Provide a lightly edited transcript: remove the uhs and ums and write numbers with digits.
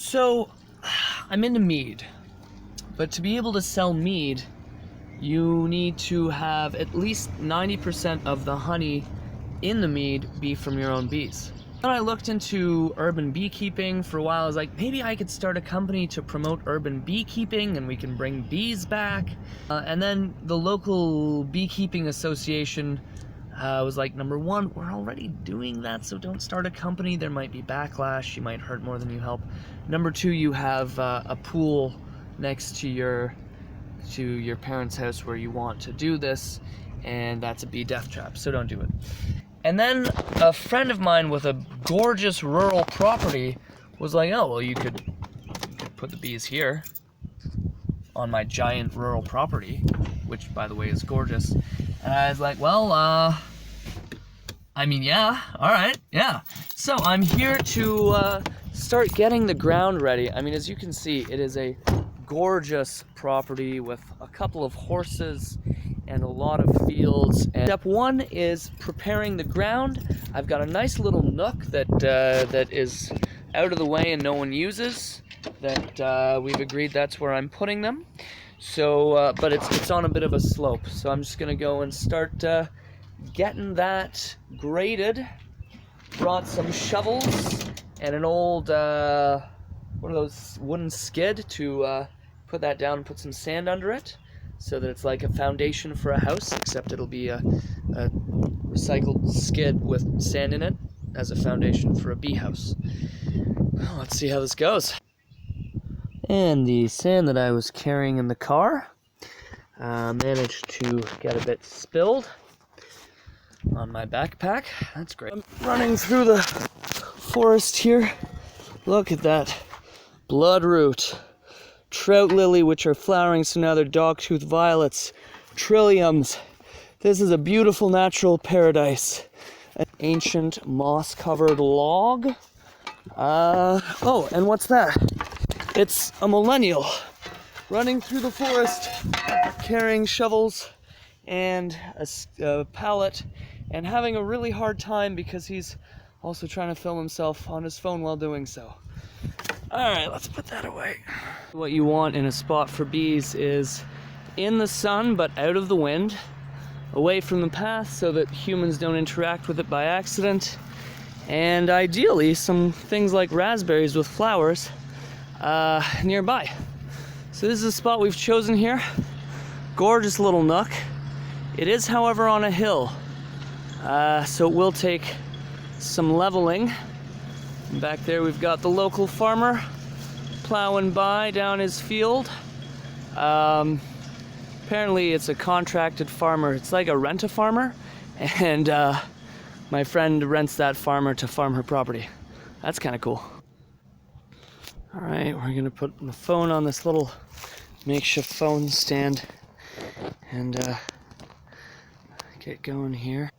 So, I'm into mead, but to be able to sell mead, you need to have at least 90% of the honey in the mead be from your own bees. Then I looked into urban beekeeping for a while. I was like, maybe I could start a company to promote urban beekeeping and we can bring bees back. And then the local beekeeping association was like, number one, we're already doing that, so don't start a company. There might be backlash. You might hurt more than you help. Number two, you have a pool next to your parents' house where you want to do this, and that's a bee death trap, so don't do it. And then a friend of mine with a gorgeous rural property was like, oh, well, you could put the bees here on my giant rural property, which, by the way, is gorgeous. And I was like, well, I mean, yeah, all right, yeah. So I'm here to start getting the ground ready. I mean, as you can see, it is a gorgeous property with a couple of horses and a lot of fields. And step one is preparing the ground. I've got a nice little nook that is out of the way and no one uses. That we've agreed that's where I'm putting them. So, but it's on a bit of a slope. So I'm just gonna go and start getting that graded. Brought some shovels and an old one of those wooden skid to put that down and put some sand under it, so that it's like a foundation for a house, except it'll be a recycled skid with sand in it as a foundation for a bee house. Well, let's see how this goes. And the sand that I was carrying in the car managed to get a bit spilled on my backpack. That's great. I'm running through the forest here. Look at that bloodroot, trout lily, which are flowering, so now they're dogtooth violets, trilliums. This is a beautiful natural paradise. An ancient moss-covered log. Oh, and what's that? It's a millennial running through the forest, carrying shovels and a pallet, and having a really hard time because he's also trying to film himself on his phone while doing so. Alright, let's put that away. What you want in a spot for bees is in the sun but out of the wind, away from the path so that humans don't interact with it by accident, and ideally some things like raspberries with flowers nearby. So this is a spot we've chosen here. Gorgeous little nook. It is, however, on a hill, so it will take some leveling. And back there we've got the local farmer plowing by down his field. Apparently it's a contracted farmer. It's like a rent-a-farmer, and my friend rents that farmer to farm her property. That's kind of cool. All right, we're gonna put the phone on this little makeshift phone stand and get going here.